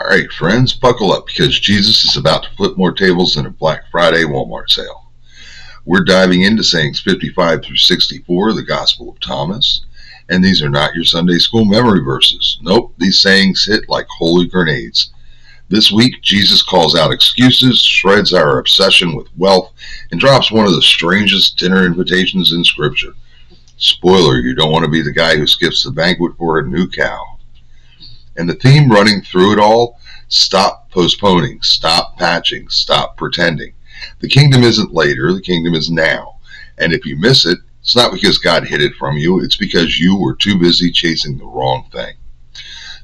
Alright friends, buckle up because Jesus is about to flip more tables than a Black Friday Walmart sale. We're diving into sayings 55 through 64 of the Gospel of Thomas, and these are not your Sunday school memory verses. Nope, these sayings hit like holy grenades. This week, Jesus calls out excuses, shreds our obsession with wealth, and drops one of the strangest dinner invitations in Scripture. Spoiler, you don't want to be the guy who skips the banquet for a new cow. And the theme running through it all: stop postponing, stop patching, stop pretending. The kingdom isn't later, the kingdom is now. And if you miss it, it's not because God hid it from you, it's because you were too busy chasing the wrong thing.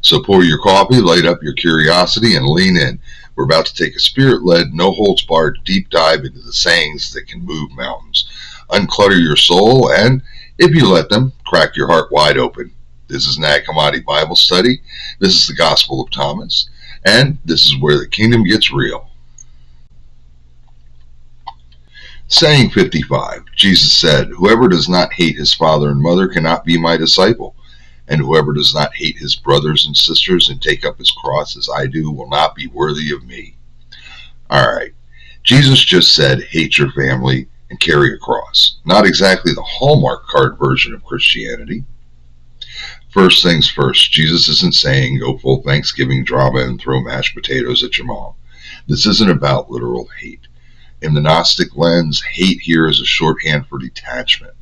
So pour your coffee, light up your curiosity, and lean in. We're about to take a spirit-led, no-holds-barred deep dive into the sayings that can move mountains, unclutter your soul, and, if you let them, crack your heart wide open. This is Nag Hammadi Bible Study. This is the Gospel of Thomas. And this is where the kingdom gets real. Saying 55. Jesus said, "Whoever does not hate his father and mother cannot be my disciple. And whoever does not hate his brothers and sisters and take up his cross as I do will not be worthy of me." Alright, Jesus just said hate your family and carry a cross. Not exactly the Hallmark card version of Christianity. First things first, Jesus isn't saying go full Thanksgiving drama and throw mashed potatoes at your mom. This isn't about literal hate. In the Gnostic lens, hate here is a shorthand for detachment.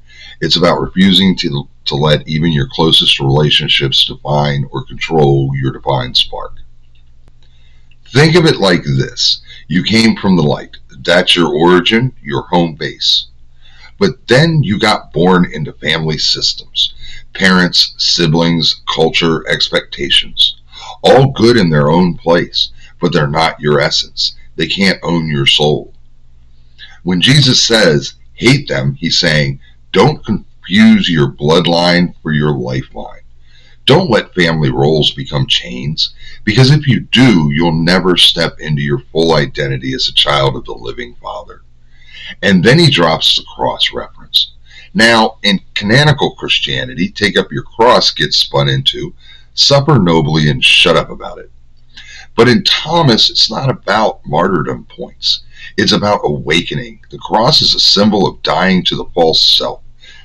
It's about refusing to let even your closest relationships define or control your divine spark. Think of it like this. You came from the light. That's your origin, your home base. But then you got born into family systems. Parents, siblings, culture, expectations. All good in their own place, but they're not your essence. They can't own your soul. When Jesus says, hate them, he's saying, don't confuse your bloodline for your lifeline. Don't let family roles become chains, because if you do, you'll never step into your full identity as a child of the living Father. And then he drops the cross reference. Now, in canonical Christianity, take up your cross gets spun into suffer nobly and shut up about it. But in Thomas, it's not about martyrdom points. It's about awakening. The cross is a symbol of dying to the false self,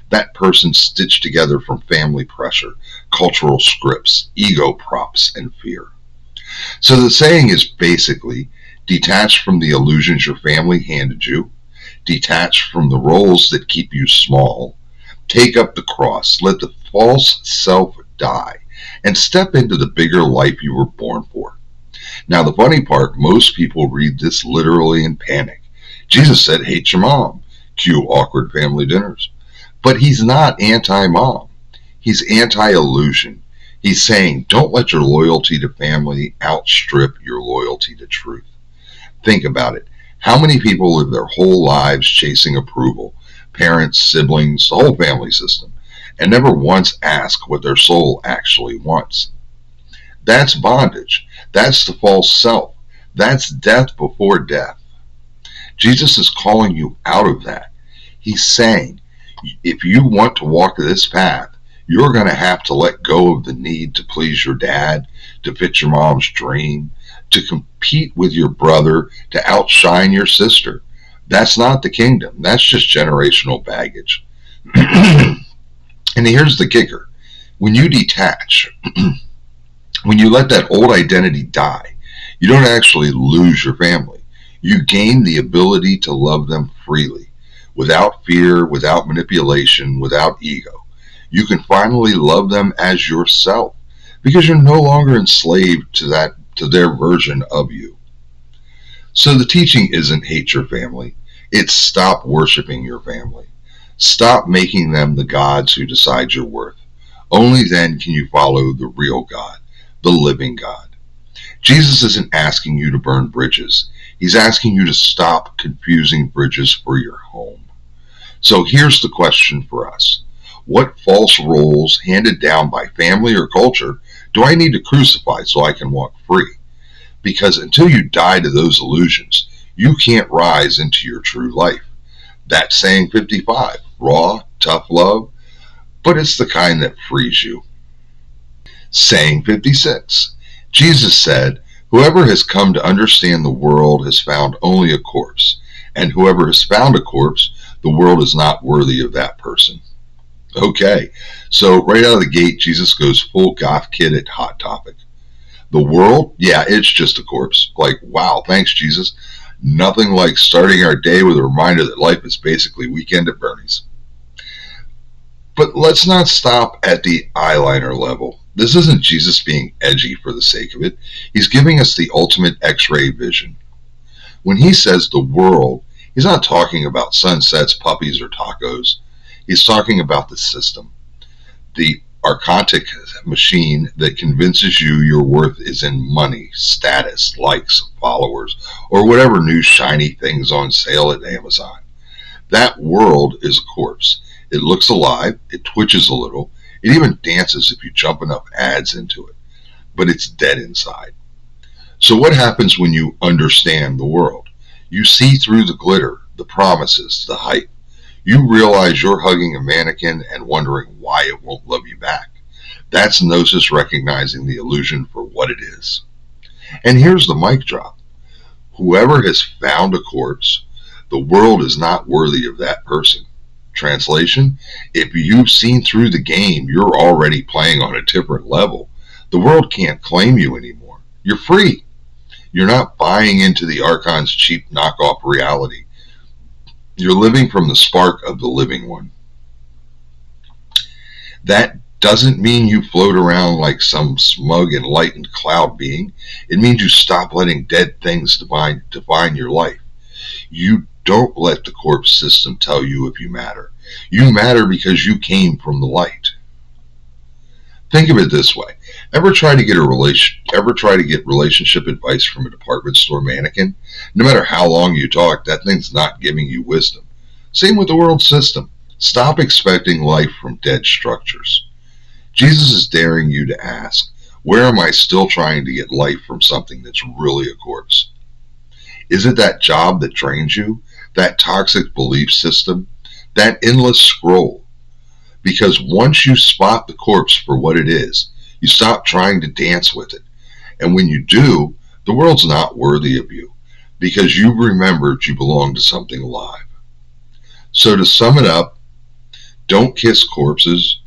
that person stitched together from family pressure, cultural scripts, ego props, and fear. So the saying is basically, detach from the illusions your family handed you, detach from the roles that keep you small, take up the cross, let the false self die, and step into the bigger life you were born for. Now the funny part, most people read this literally and panic. Jesus said, hate your mom. Cue awkward family dinners. But he's not anti-mom. He's anti-illusion. He's saying, don't let your loyalty to family outstrip your loyalty to truth. Think about it. How many people live their whole lives chasing approval, parents, siblings, the whole family system, and never once ask what their soul actually wants? That's bondage. That's the false self. That's death before death. Jesus is calling you out of that. He's saying, if you want to walk this path, you're going to have to let go of the need to please your dad, to fit your mom's dream, to compete with your brother, to outshine your sister. That's not the kingdom. That's just generational baggage. And here's the kicker. When you detach, when you let that old identity die, you don't actually lose your family. You gain the ability to love them freely, without fear, without manipulation, without ego. You can finally love them as yourself, because you're no longer enslaved to their version of you. So the teaching isn't hate your family. It's stop worshiping your family. Stop making them the gods who decide your worth. Only then can you follow the real God, the living God. Jesus isn't asking you to burn bridges. He's asking you to stop confusing bridges for your home. So here's the question for us. What false roles handed down by family or culture do I need to crucify so I can walk free? Because until you die to those illusions, you can't rise into your true life. That's saying 55, raw, tough love, but it's the kind that frees you. Saying 56, Jesus said, Whoever has come to understand the world has found only a corpse, and whoever has found a corpse, the world is not worthy of that person. Okay, so right out of the gate, Jesus goes full goth kid at Hot Topic. The world? Yeah, it's just a corpse. Like, wow, thanks, Jesus. Nothing like starting our day with a reminder that life is basically Weekend at Bernie's. But let's not stop at the eyeliner level. This isn't Jesus being edgy for the sake of it. He's giving us the ultimate X-ray vision. When he says the world, he's not talking about sunsets, puppies, or tacos. He's talking about the system, the archontic machine that convinces you your worth is in money, status, likes, followers, or whatever new shiny things on sale at Amazon. That world is a corpse. It looks alive, it twitches a little, it even dances if you jump enough ads into it, but it's dead inside. So what happens when you understand the world? You see through the glitter, the promises, the hype. You realize you're hugging a mannequin and wondering why it won't love you back. That's Gnosis recognizing the illusion for what it is. And here's the mic drop. Whoever has found a corpse, the world is not worthy of that person. Translation, if you've seen through the game, you're already playing on a different level. The world can't claim you anymore. You're free. You're not buying into the Archon's cheap knockoff reality. You're living from the spark of the living one. That doesn't mean you float around like some smug enlightened cloud being. It means you stop letting dead things define your life. You don't let the corpse system tell you if you matter. You matter because you came from the light. Think of it this way. Ever try to get relationship advice from a department store mannequin? No matter how long you talk, that thing's not giving you wisdom. Same with the world system. Stop expecting life from dead structures. Jesus is daring you to ask, where am I still trying to get life from something that's really a corpse? Is it that job that drains you? That toxic belief system? That endless scroll? Because once you spot the corpse for what it is, you stop trying to dance with it. And when you do, the world's not worthy of you, because you've remembered you belong to something alive. So to sum it up, don't kiss corpses,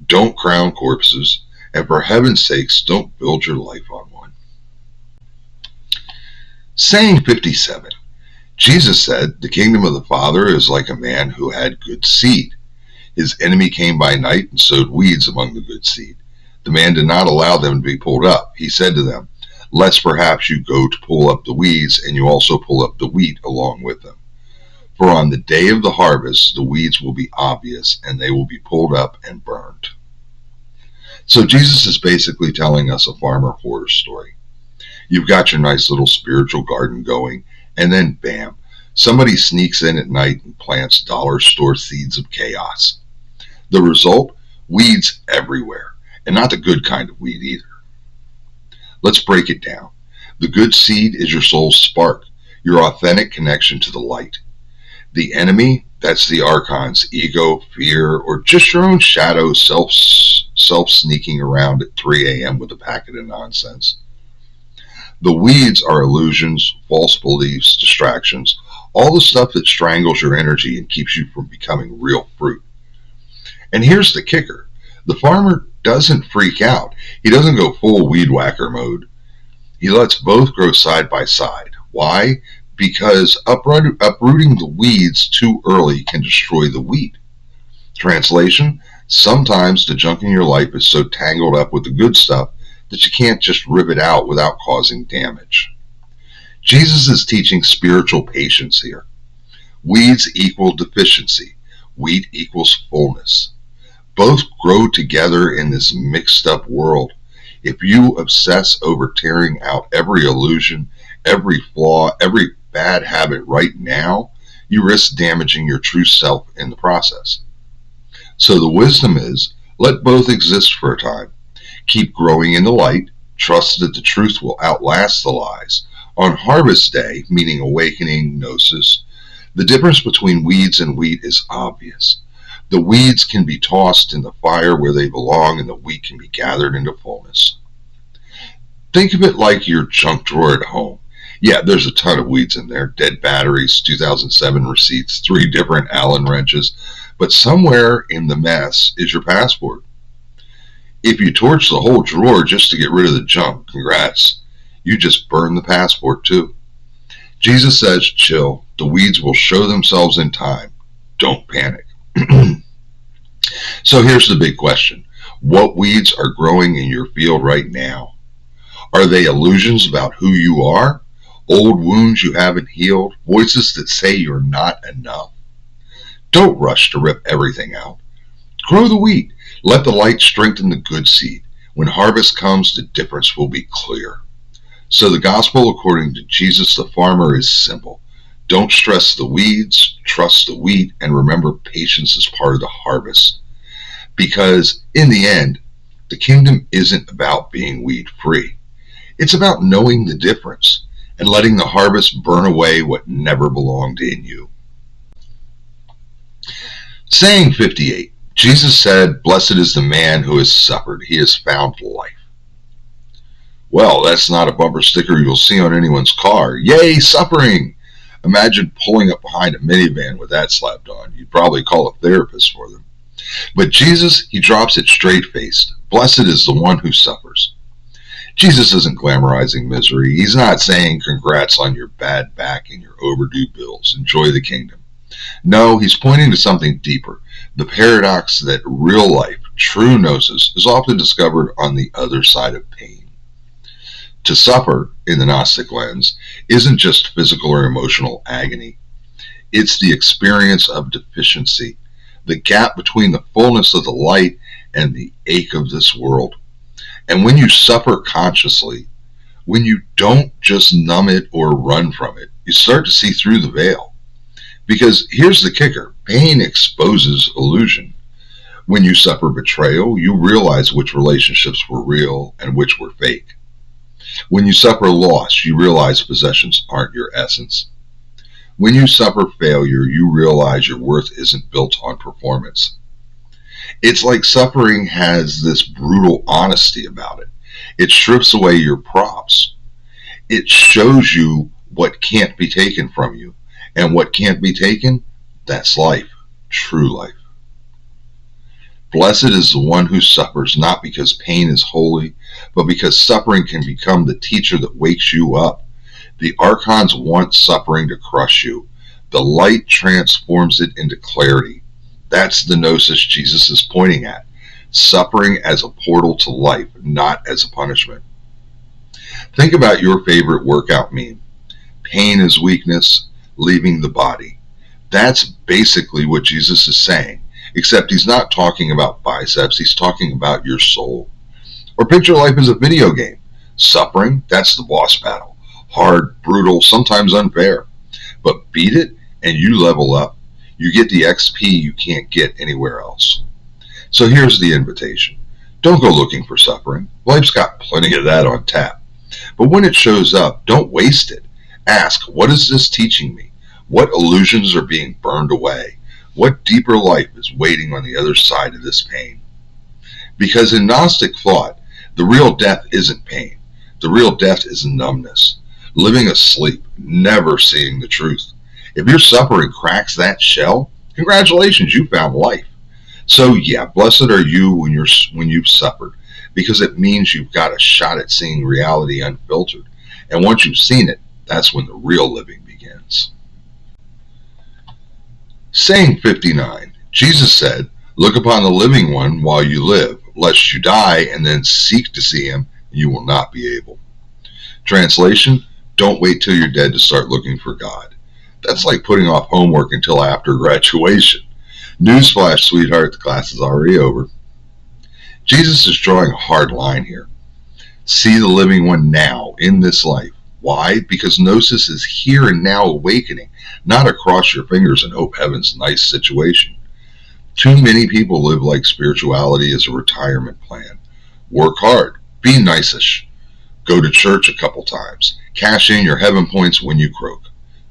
don't crown corpses, and for heaven's sakes, don't build your life on one. Saying 57. Jesus said, the kingdom of the Father is like a man who had good seed. His enemy came by night and sowed weeds among the good seed. The man did not allow them to be pulled up. He said to them, lest perhaps you go to pull up the weeds, and you also pull up the wheat along with them. For on the day of the harvest, the weeds will be obvious, and they will be pulled up and burned. So Jesus is basically telling us a farmer horror story. You've got your nice little spiritual garden going, and then bam, somebody sneaks in at night and plants dollar store seeds of chaos. The result? Weeds everywhere, and not the good kind of weed either. Let's break it down. The good seed is your soul's spark, your authentic connection to the light. The enemy, that's the Archon's ego, fear, or just your own shadow self sneaking around at 3 a.m. with a packet of nonsense. The weeds are illusions, false beliefs, distractions, all the stuff that strangles your energy and keeps you from becoming real fruit. And here's the kicker. The farmer doesn't freak out. He doesn't go full weed whacker mode. He lets both grow side by side. Why? Because uprooting the weeds too early can destroy the wheat. Translation, sometimes the junk in your life is so tangled up with the good stuff that you can't just rip it out without causing damage. Jesus is teaching spiritual patience here. Weeds equal deficiency. Wheat equals fullness. Both grow together in this mixed up world. If you obsess over tearing out every illusion, every flaw, every bad habit right now, you risk damaging your true self in the process. So the wisdom is, let both exist for a time. Keep growing in the light. Trust that the truth will outlast the lies. On harvest day, meaning awakening, gnosis, the difference between weeds and wheat is obvious. The weeds can be tossed in the fire where they belong, and the wheat can be gathered into fullness. Think of it like your junk drawer at home. Yeah, there's a ton of weeds in there. Dead batteries, 2007 receipts, 3 different Allen wrenches. But somewhere in the mess is your passport. If you torch the whole drawer just to get rid of the junk, congrats. You just burned the passport too. Jesus says, chill. The weeds will show themselves in time. Don't panic. So here's the big question. What weeds are growing in your field right now? Are they illusions about who you are? Old wounds you haven't healed? Voices that say you're not enough? Don't rush to rip everything out. Grow the wheat. Let the light strengthen the good seed. When harvest comes, the difference will be clear. So the gospel according to Jesus the farmer is simple. Don't stress the weeds, trust the wheat, and remember patience is part of the harvest. Because in the end, the kingdom isn't about being weed free. It's about knowing the difference and letting the harvest burn away what never belonged in you. Saying 58. Jesus said, blessed is the man who has suffered. He has found life. Well, that's not a bumper sticker you'll see on anyone's car. Yay, suffering! Imagine pulling up behind a minivan with that slapped on. You'd probably call a therapist for them. But Jesus, he drops it straight-faced. Blessed is the one who suffers. Jesus isn't glamorizing misery. He's not saying congrats on your bad back and your overdue bills. Enjoy the kingdom. No, he's pointing to something deeper. The paradox that real life, true gnosis, is often discovered on the other side of pain. To suffer, in the Gnostic lens, isn't just physical or emotional agony. It's the experience of deficiency, the gap between the fullness of the light and the ache of this world. And when you suffer consciously, when you don't just numb it or run from it, you start to see through the veil. Because here's the kicker, pain exposes illusion. When you suffer betrayal, you realize which relationships were real and which were fake. When you suffer loss, you realize possessions aren't your essence. When you suffer failure, you realize your worth isn't built on performance. It's like suffering has this brutal honesty about it. It strips away your props. It shows you what can't be taken from you. And what can't be taken, that's life, true life. Blessed is the one who suffers, not because pain is holy, but because suffering can become the teacher that wakes you up. The archons want suffering to crush you. The light transforms it into clarity. That's the gnosis Jesus is pointing at. Suffering as a portal to life, not as a punishment. Think about your favorite workout meme. Pain is weakness, leaving the body. That's basically what Jesus is saying, except he's not talking about biceps, he's talking about your soul. Or picture life as a video game. Suffering, that's the boss battle. Hard, brutal, sometimes unfair. But beat it and you level up. You get the XP you can't get anywhere else. So here's the invitation. Don't go looking for suffering. Life's got plenty of that on tap. But when it shows up, don't waste it. Ask, what is this teaching me? What illusions are being burned away? What deeper life is waiting on the other side of this pain? Because in Gnostic thought, the real death isn't pain. The real death is numbness. Living asleep, never seeing the truth. If your suffering cracks that shell, congratulations, you found life. So yeah, blessed are you when you've suffered, because it means you've got a shot at seeing reality unfiltered. And once you've seen it, that's when the real living begins. Saying 59. Jesus said, look upon the living one while you live, lest you die and then seek to see him, and you will not be able. Translation, don't wait till you're dead to start looking for God. That's like putting off homework until after graduation. Newsflash, sweetheart, the class is already over. Jesus is drawing a hard line here. See the living one now, in this life. Why? Because gnosis is here and now awakening, not across your fingers and hope heaven's nice situation. Too many people live like spirituality is a retirement plan. Work hard, be nice-ish, go to church a couple times, cash in your heaven points when you croak.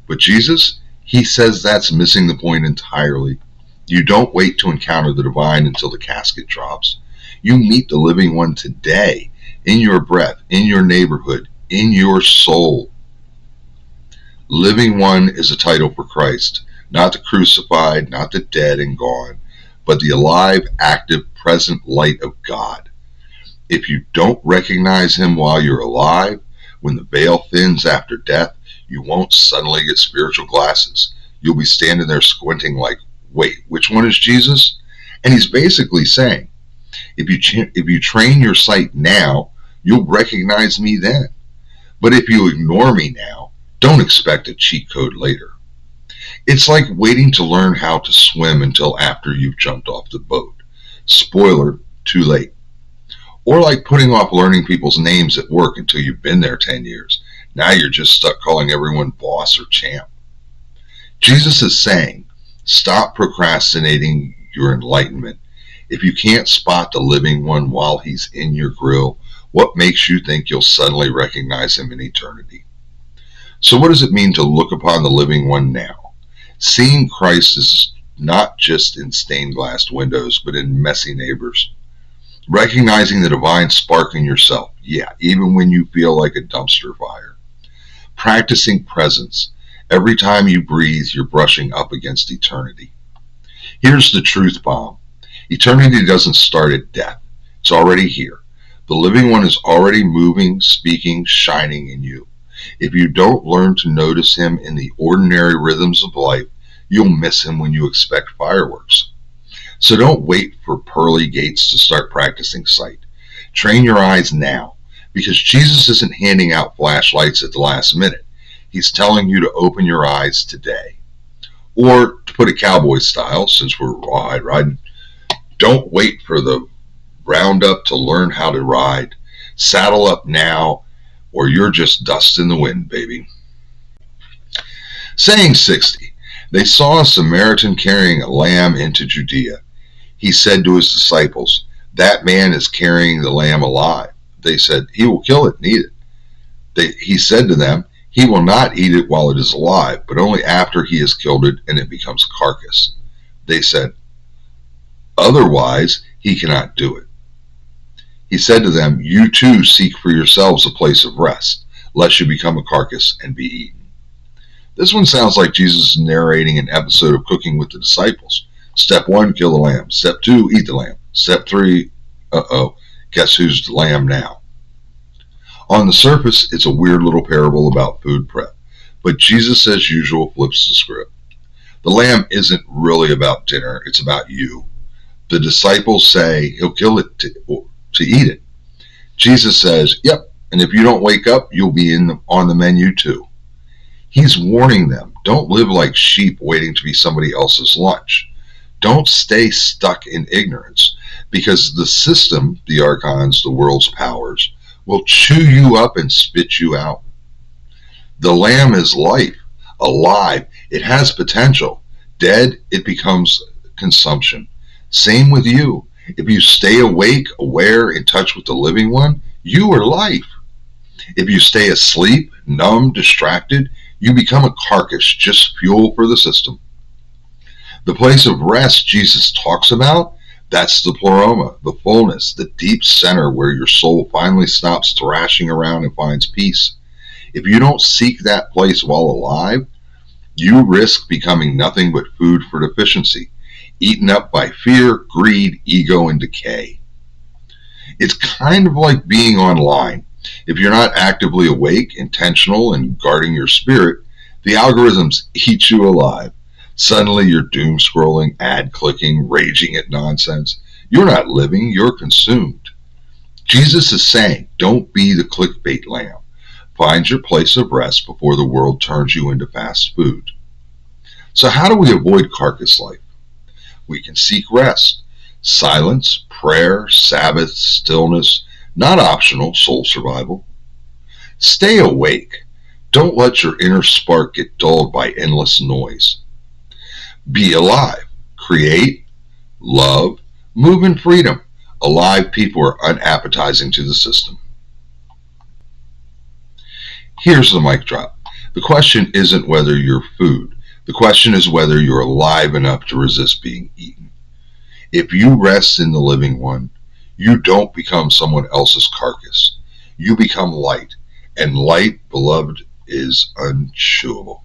But Jesus, he says that's missing the point entirely. You don't wait to encounter the divine until the casket drops. You meet the living one today. in your breath, in your neighborhood, in your soul. Living one is a title for Christ, not the crucified, not the dead and gone, but the alive, active, present light of God. If you don't recognize him while you're alive, when the veil thins after death, you won't suddenly get spiritual glasses. You'll be standing there squinting like, wait, which one is Jesus? And he's basically saying, if you train your sight now, you'll recognize me then. But if you ignore me now, don't expect a cheat code later. It's like waiting to learn how to swim until after you've jumped off the boat. Spoiler, too late. Or like putting off learning people's names at work until you've been there 10 years. Now you're just stuck calling everyone boss or champ. Jesus is saying, stop procrastinating your enlightenment. If you can't spot the living one while he's in your grill, what makes you think you'll suddenly recognize him in eternity? So what does it mean to look upon the living one now? Seeing Christ is not just in stained glass windows, but in messy neighbors. Recognizing the divine spark in yourself, even when you feel like a dumpster fire. Practicing presence. Every time you breathe, you're brushing up against eternity. Here's the truth bomb. Eternity doesn't start at death. It's already here. The living one is already moving, speaking, shining in you. If you don't learn to notice him in the ordinary rhythms of life, you'll miss him when you expect fireworks. So don't wait for pearly gates to start practicing sight. Train your eyes now, because Jesus isn't handing out flashlights at the last minute. He's telling you to open your eyes today. Or, to put it cowboy style, since we're rawhide riding, don't wait for the roundup to learn how to ride. Saddle up now, or you're just dust in the wind, baby. Saying 60. They saw a Samaritan carrying a lamb into Judea. He said to his disciples, that man is carrying the lamb alive. They said, he will kill it and eat it. He said to them, he will not eat it while it is alive, but only after he has killed it and it becomes a carcass. They said, otherwise he cannot do it. He said to them, you too seek for yourselves a place of rest, lest you become a carcass and be eaten. This one sounds like Jesus is narrating an episode of Cooking with the Disciples. Step 1, kill the lamb. Step 2, eat the lamb. Step 3, guess who's the lamb now? On the surface, it's a weird little parable about food prep, but Jesus, as usual, flips the script. The lamb isn't really about dinner, it's about you. The disciples say he'll kill it to eat it. Jesus says, yep, and if you don't wake up, you'll be on the menu too. He's warning them, don't live like sheep waiting to be somebody else's lunch. Don't stay stuck in ignorance, because the system, the archons, the world's powers, will chew you up and spit you out. The lamb is life, alive, it has potential. Dead, it becomes consumption. Same with you. If you stay awake, aware, in touch with the living one, you are life. If you stay asleep, numb, distracted, you become a carcass, just fuel for the system. The place of rest Jesus talks about, that's the pleroma, the fullness, the deep center where your soul finally stops thrashing around and finds peace. If you don't seek that place while alive, you risk becoming nothing but food for deficiency, eaten up by fear, greed, ego, and decay. It's kind of like being online. If you're not actively awake, intentional, and guarding your spirit, the algorithms eat you alive. Suddenly you're doom scrolling, ad clicking, raging at nonsense. You're not living, you're consumed. Jesus is saying, don't be the clickbait lamb. Find your place of rest before the world turns you into fast food. So how do we avoid carcass life? We can seek rest. Silence, prayer, Sabbath, stillness, not optional, soul survival. Stay awake. Don't let your inner spark get dulled by endless noise. Be alive. Create, love, move in freedom. Alive people are unappetizing to the system. Here's the mic drop. The question isn't whether you're food. The question is whether you're alive enough to resist being eaten. If you rest in the living one, You don't become someone else's carcass. You become light, and light, beloved, is unchewable.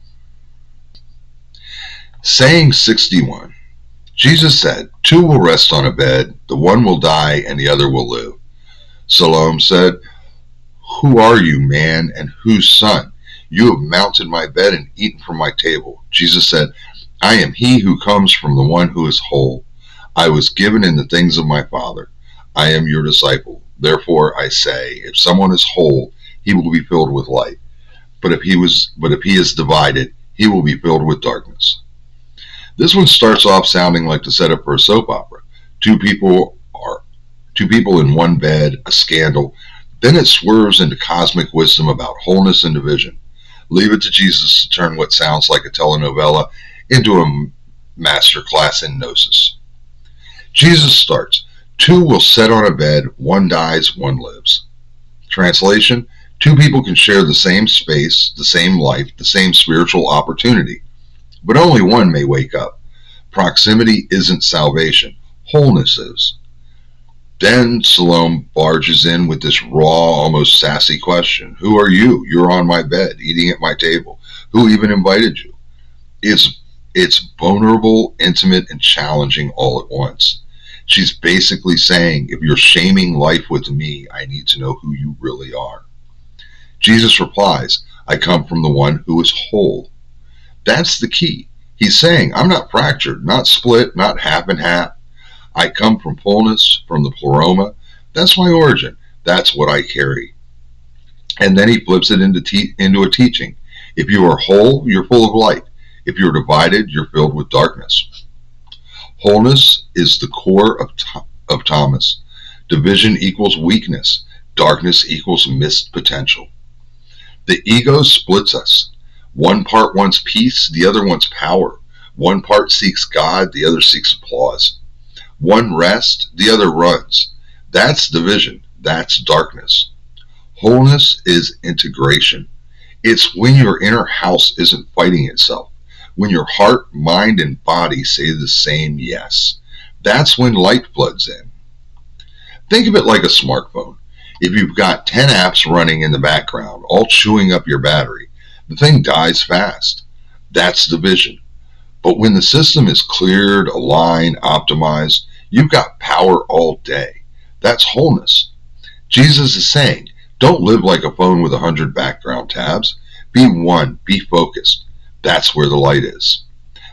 Saying 61. Jesus said, "Two will rest on a bed, the one will die and the other will live." Salome said, "Who are you, man, and whose son? You have mounted my bed and eaten from my table." Jesus said, "I am he who comes from the one who is whole. I was given in the things of my Father. I am your disciple. Therefore I say, if someone is whole, he will be filled with light. But if he is divided, he will be filled with darkness." This one starts off sounding like the setup for a soap opera. Two people in one bed, a scandal. Then it swerves into cosmic wisdom about wholeness and division. Leave it to Jesus to turn what sounds like a telenovela into a master class in gnosis. Jesus starts, "Two will sit on a bed, one dies, one lives." Translation, two people can share the same space, the same life, the same spiritual opportunity, but only one may wake up. Proximity isn't salvation, wholeness is. Then Salome barges in with this raw, almost sassy question. "Who are you? You're on my bed, eating at my table. Who even invited you?" It's vulnerable, intimate, and challenging all at once. She's basically saying, if you're shaming life with me, I need to know who you really are. Jesus replies, "I come from the one who is whole." That's the key. He's saying, I'm not fractured, not split, not half and half. I come from fullness, from the pleroma. That's my origin. That's what I carry. And then he flips it into a teaching. If you are whole, you're full of light. If you're divided, you're filled with darkness. Wholeness is the core of Thomas. Division equals weakness. Darkness equals missed potential. The ego splits us. One part wants peace, the other wants power. One part seeks God, the other seeks applause. One rests, the other runs. That's division. That's darkness. Wholeness is integration. It's when your inner house isn't fighting itself. When your heart, mind, and body say the same yes. That's when light floods in. Think of it like a smartphone. If you've got 10 apps running in the background, all chewing up your battery, the thing dies fast. That's division. But when the system is cleared, aligned, optimized, you've got power all day. That's wholeness. Jesus is saying, don't live like a phone with 100 background tabs. Be one, be focused. That's where the light is.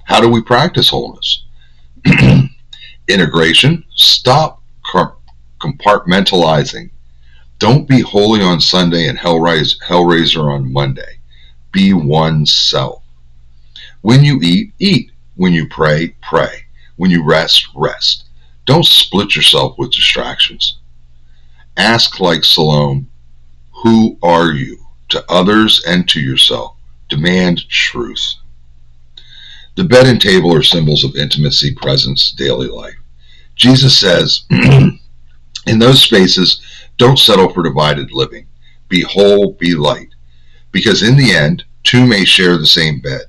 How do we practice wholeness? Integration. Stop compartmentalizing. Don't be holy on Sunday and Hellraiser on Monday. Be one self. When you eat, eat. When you pray, pray. When you rest, rest. Don't split yourself with distractions. Ask like Salome, who are you? To others and to yourself. Demand truth. The bed and table are symbols of intimacy, presence, daily life. Jesus says, in those spaces, don't settle for divided living. Be whole, be light. Because in the end, two may share the same bed,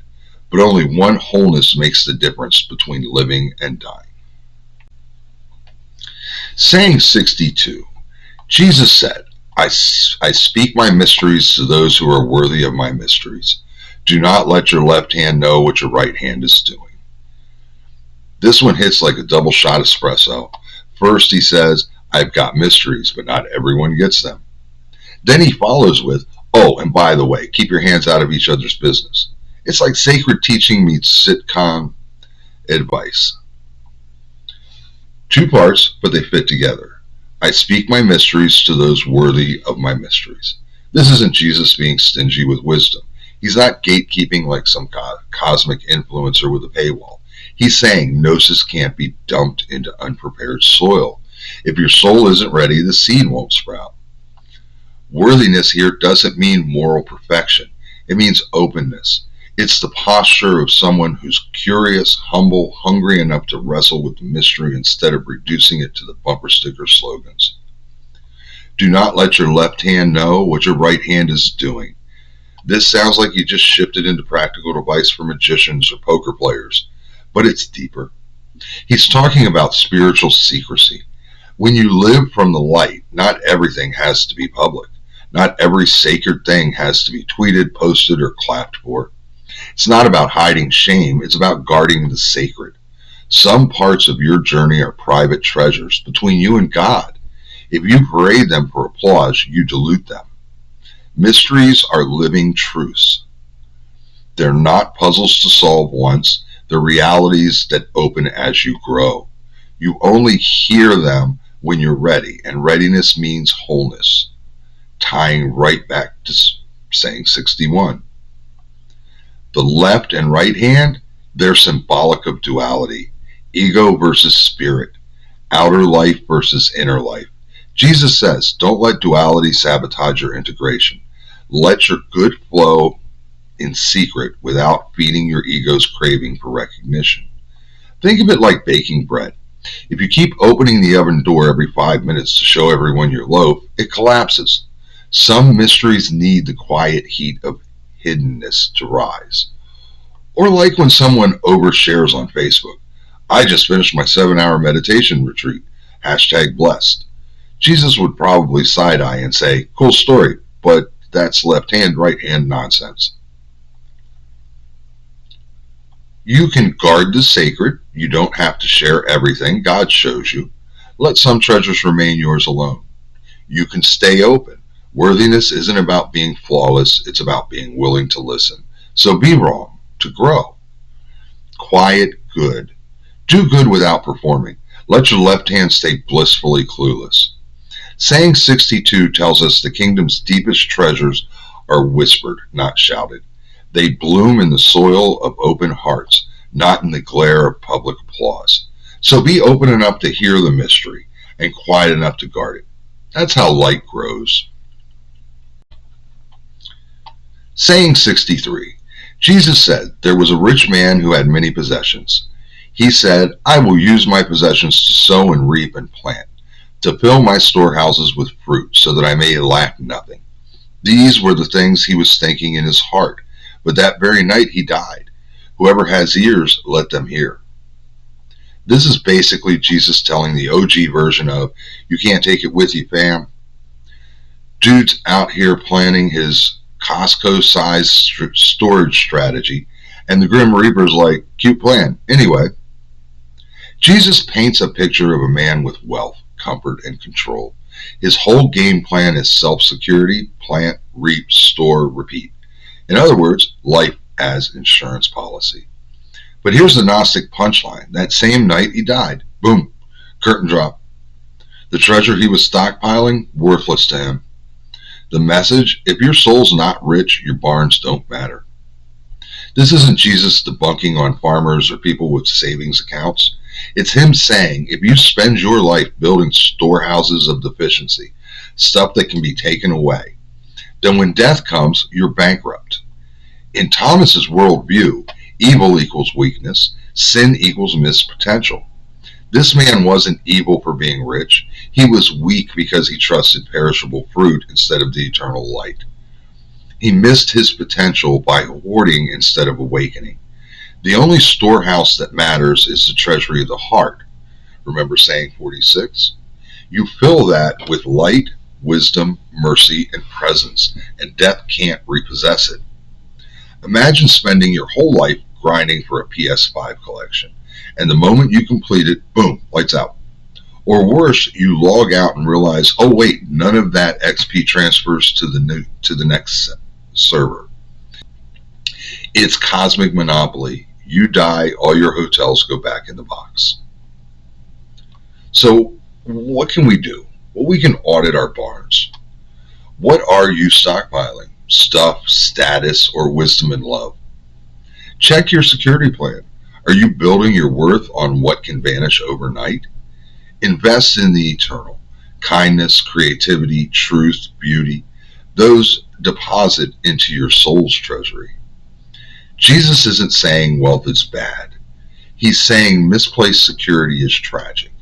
but only one wholeness makes the difference between living and dying. Saying 62. Jesus said, I speak my mysteries to those who are worthy of my mysteries. Do not let your left hand know what your right hand is doing. This one hits like a double shot espresso. First he says, I've got mysteries, but not everyone gets them. Then he follows with, oh, and by the way, keep your hands out of each other's business. It's like sacred teaching meets sitcom advice. Two parts, but they fit together. I speak my mysteries to those worthy of my mysteries. This isn't Jesus being stingy with wisdom. He's not gatekeeping like some cosmic influencer with a paywall. He's saying gnosis can't be dumped into unprepared soil. If your soul isn't ready, the seed won't sprout. Worthiness here doesn't mean moral perfection. It means openness. It's the posture of someone who's curious, humble, hungry enough to wrestle with the mystery instead of reducing it to the bumper sticker slogans. Do not let your left hand know what your right hand is doing. This sounds like you just shifted into practical advice for magicians or poker players, but it's deeper. He's talking about spiritual secrecy. When you live from the light, not everything has to be public. Not every sacred thing has to be tweeted, posted, or clapped for. It's not about hiding shame, it's about guarding the sacred. Some parts of your journey are private treasures between you and God. If you parade them for applause, you dilute them. Mysteries are living truths. They're not puzzles to solve once, they're realities that open as you grow. You only hear them when you're ready, and readiness means wholeness. Tying right back to saying 61. The left and right hand, they're symbolic of duality. Ego versus spirit. Outer life versus inner life. Jesus says, don't let duality sabotage your integration. Let your good flow in secret without feeding your ego's craving for recognition. Think of it like baking bread. If you keep opening the oven door every 5 minutes to show everyone your loaf, it collapses. Some mysteries need the quiet heat of hiddenness to rise. Or like when someone overshares on Facebook, I just finished my 7-hour meditation retreat, #blessed. Jesus would probably side-eye and say, cool story, but that's left hand, right hand nonsense. You can guard the sacred. You don't have to share everything God shows you. Let some treasures remain yours alone. You can stay open. Worthiness isn't about being flawless, it's about being willing to listen. So be wrong to grow. Quiet good. Do good without performing. Let your left hand stay blissfully clueless. Saying 62 tells us the kingdom's deepest treasures are whispered, not shouted. They bloom in the soil of open hearts, not in the glare of public applause. So be open enough to hear the mystery and quiet enough to guard it. That's how light grows. Saying 63. Jesus said, there was a rich man who had many possessions. He said, I will use my possessions to sow and reap and plant, to fill my storehouses with fruit, so that I may lack nothing. These were the things he was thinking in his heart, but that very night he died. Whoever has ears, let them hear. This is basically Jesus telling the OG version of, you can't take it with you, fam. Dude's out here planning his Costco-sized storage strategy, and the Grim Reaper's like, cute plan. Anyway, Jesus paints a picture of a man with wealth, comfort, and control. His whole game plan is self-security, plant, reap, store, repeat. In other words, life as insurance policy. But here's the Gnostic punchline. That same night he died. Boom. Curtain drop. The treasure he was stockpiling, worthless to him. The message, if your soul's not rich, your barns don't matter. This isn't Jesus debunking on farmers or people with savings accounts. It's him saying, if you spend your life building storehouses of deficiency, stuff that can be taken away, then when death comes, you're bankrupt. In Thomas's worldview, evil equals weakness, sin equals missed potential. This man wasn't evil for being rich. He was weak because he trusted perishable fruit instead of the eternal light. He missed his potential by hoarding instead of awakening. The only storehouse that matters is the treasury of the heart. Remember saying 46? You fill that with light, wisdom, mercy, and presence, and death can't repossess it. Imagine spending your whole life grinding for a PS5 collection, and the moment you complete it, boom, lights out. Or worse, you log out and realize, oh wait, none of that XP transfers to the next server. It's cosmic monopoly. You die, all your hotels go back in the box. So what can we do? Well, we can audit our barns. What are you stockpiling? Stuff, status, or wisdom and love? Check your security plan. Are you building your worth on what can vanish overnight? Invest in the eternal. Kindness, creativity, truth, beauty. Those deposit into your soul's treasury. Jesus isn't saying wealth is bad. He's saying misplaced security is tragic,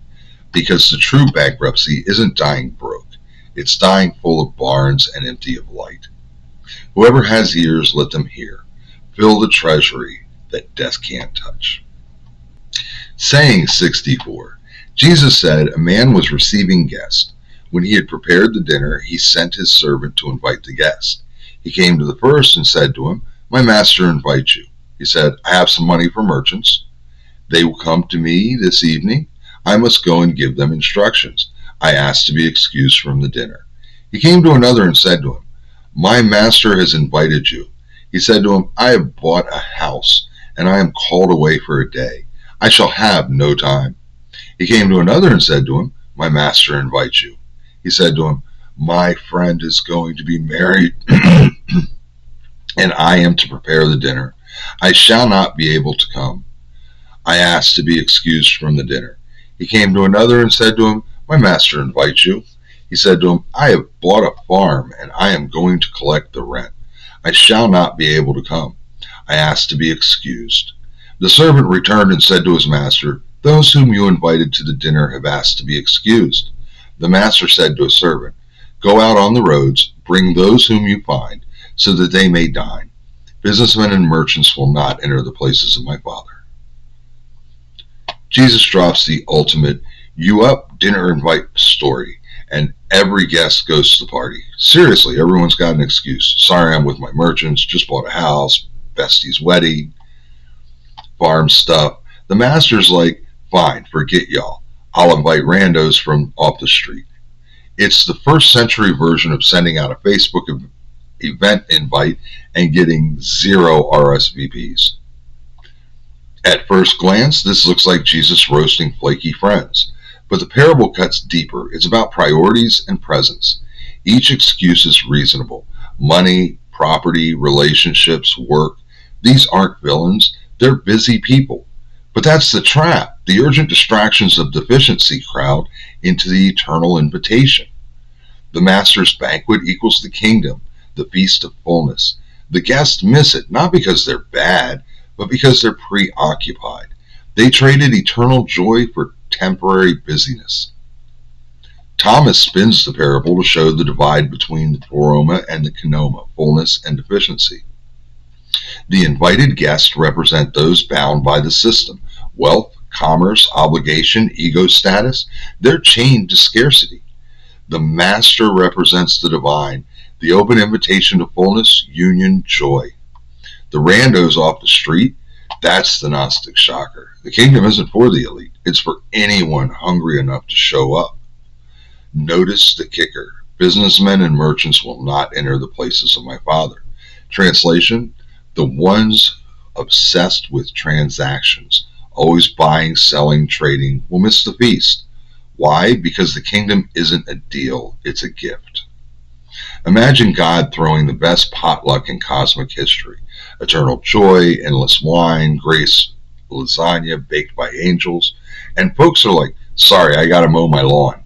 because the true bankruptcy isn't dying broke. It's dying full of barns and empty of light. Whoever has ears, let them hear. Fill the treasury that death can't touch. Saying 64. Jesus said a man was receiving guests. When he had prepared the dinner, he sent his servant to invite the guest. He came to the first and said to him, "My master invites you." He said, "I have some money for merchants. They will come to me this evening. I must go and give them instructions. I ask to be excused from the dinner." He came to another and said to him, "My master has invited you." He said to him, "I have bought a house, and I am called away for a day. I shall have no time." He came to another and said to him, "My master invites you." He said to him, "My friend is going to be married, and I am to prepare the dinner. I shall not be able to come. I ask to be excused from the dinner." He came to another and said to him, "My master invites you." He said to him, "I have bought a farm, and I am going to collect the rent. I shall not be able to come. I ask to be excused." The servant returned and said to his master, "Those whom you invited to the dinner have asked to be excused." The master said to his servant, "Go out on the roads, bring those whom you find, so that they may dine. Businessmen and merchants will not enter the places of my Father." Jesus drops the ultimate "you up, dinner invite" story, and every guest goes to the party. Seriously, everyone's got an excuse. "Sorry, I'm with my merchants, just bought a house, bestie's wedding, farm stuff." The master's like, "Fine, forget y'all. I'll invite randos from off the street." It's the first century version of sending out a Facebook event invite and getting 0 RSVPs. At first glance, this looks like Jesus roasting flaky friends. But the parable cuts deeper. It's about priorities and presence. Each excuse is reasonable. Money, property, relationships, work. These aren't villains. They're busy people. But that's the trap. The urgent distractions of deficiency crowd into the eternal invitation. The master's banquet equals the kingdom, the feast of fullness. The guests miss it, not because they're bad, but because they're preoccupied. They traded eternal joy for temporary busyness. Thomas spins the parable to show the divide between the poroma and the kenoma, fullness and deficiency. The invited guests represent those bound by the system, wealth, commerce, obligation, ego status. They're chained to scarcity. The master represents the divine, the open invitation to fullness, union, joy. The randos off the street, that's the Gnostic shocker. The kingdom isn't for the elite. It's for anyone hungry enough to show up. Notice the kicker. Businessmen and merchants will not enter the places of my Father. Translation, the ones obsessed with transactions, always buying, selling, trading, will miss the feast. Why? Because the kingdom isn't a deal, it's a gift. Imagine God throwing the best potluck in cosmic history. Eternal joy, endless wine, grace, lasagna baked by angels. And folks are like, "Sorry, I gotta mow my lawn."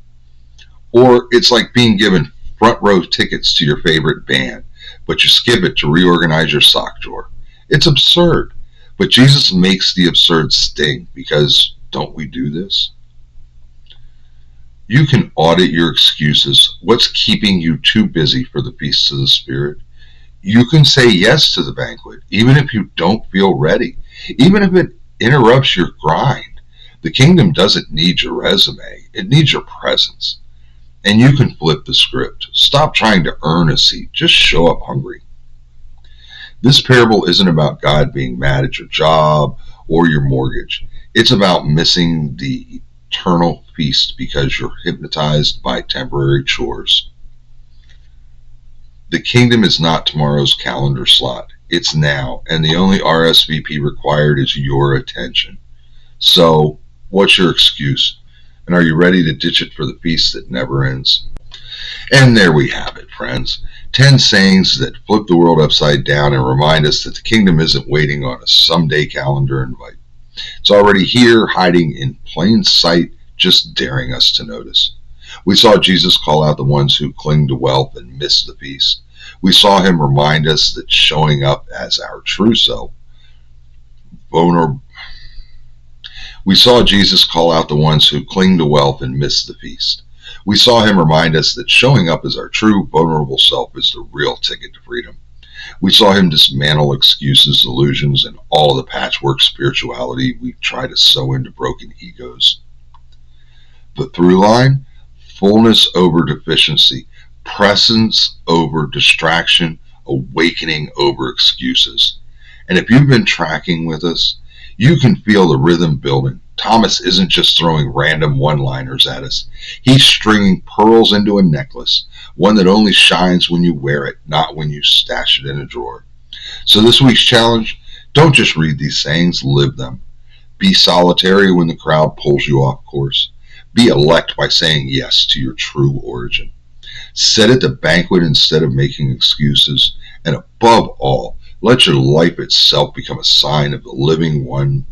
Or it's like being given front row tickets to your favorite band, but you skip it to reorganize your sock drawer. It's absurd. But Jesus makes the absurd sting, because don't we do this? You can audit your excuses. What's keeping you too busy for the feasts of the Spirit? You can say yes to the banquet, even if you don't feel ready, even if it interrupts your grind. The kingdom doesn't need your resume. It needs your presence. And you can flip the script. Stop trying to earn a seat. Just show up hungry. This parable isn't about God being mad at your job or your mortgage. It's about missing the eternal feast because you're hypnotized by temporary chores. The kingdom is not tomorrow's calendar slot. It's now, and the only RSVP required is your attention. So, what's your excuse? And are you ready to ditch it for the feast that never ends? And there we have it, friends. 10 sayings that flip the world upside down and remind us that the kingdom isn't waiting on a someday calendar invite. It's already here, hiding in plain sight, just daring us to notice. We saw Jesus call out the ones who cling to wealth and miss the feast. We saw him remind us that showing up as our true self, vulnerable. We saw Jesus call out the ones who cling to wealth and miss the feast. We saw him remind us that showing up as our true, vulnerable self is the real ticket to freedom. We saw him dismantle excuses, illusions, and all of the patchwork spirituality we try to sew into broken egos. The through line: fullness over deficiency, presence over distraction, awakening over excuses. And if you've been tracking with us, you can feel the rhythm building. Thomas isn't just throwing random one-liners at us. He's stringing pearls into a necklace, one that only shines when you wear it, not when you stash it in a drawer. So this week's challenge: don't just read these sayings, live them. Be solitary when the crowd pulls you off course. Be elect by saying yes to your true origin. Sit at the banquet instead of making excuses. And above all, let your life itself become a sign of the living one: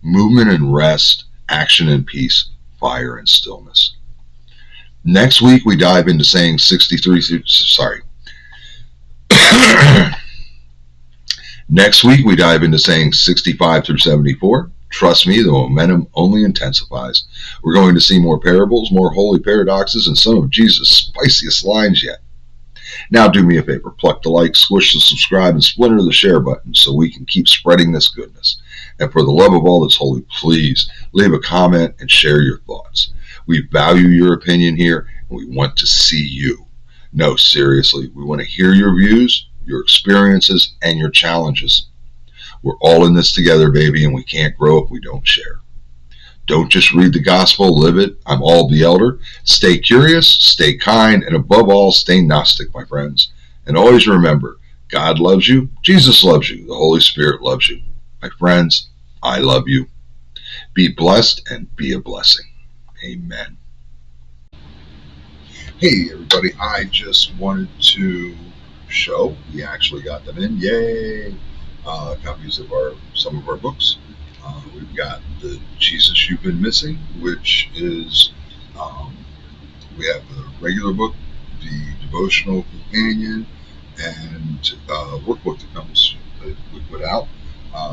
movement and rest, action and peace, fire and stillness. Next week, we dive into saying 63 through, sorry. Next week, we dive into saying 65 through 74. Trust me, the momentum only intensifies. We're going to see more parables, more holy paradoxes, and some of Jesus' spiciest lines yet. Now do me a favor, pluck the like, squish the subscribe, and splinter the share button so we can keep spreading this goodness. And for the love of all that's holy, please leave a comment and share your thoughts. We value your opinion here, and we want to see you. No, seriously, we want to hear your views, your experiences, and your challenges. We're all in this together, baby, and we can't grow if we don't share. Don't just read the gospel, live it. I'm All the Elder. Stay curious, stay kind, and above all, stay Gnostic, my friends. And always remember, God loves you, Jesus loves you, the Holy Spirit loves you. My friends, I love you. Be blessed and be a blessing. Amen. Hey, everybody, I just wanted to show, we actually got them in, yay, copies of some of our books. We've got the Jesus You've Been Missing, which is, we have the regular book, the devotional companion, and workbook that we put out.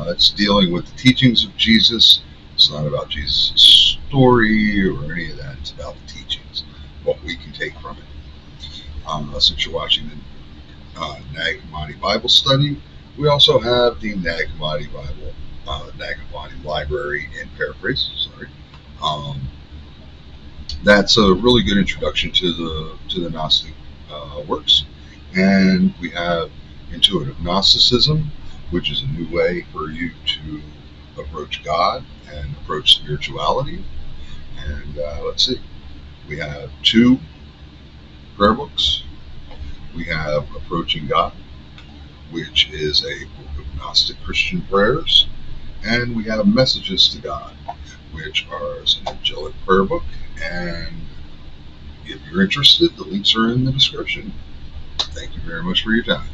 It's dealing with the teachings of Jesus. It's not about Jesus' story or any of that. It's about the teachings, what we can take from it. Since you're watching the Nag Hammadi Bible Study, we also have the Nag Hammadi Bible, Nag Hammadi Library and Paraphrase. That's a really good introduction to the Gnostic works. And we have Intuitive Gnosticism, which is a new way for you to approach God and approach spirituality. And let's see, we have 2 prayer books. We have Approaching God, which is a book of Gnostic Christian prayers. And we have Messages to God, which are an angelic prayer book. And if you're interested, the links are in the description. Thank you very much for your time.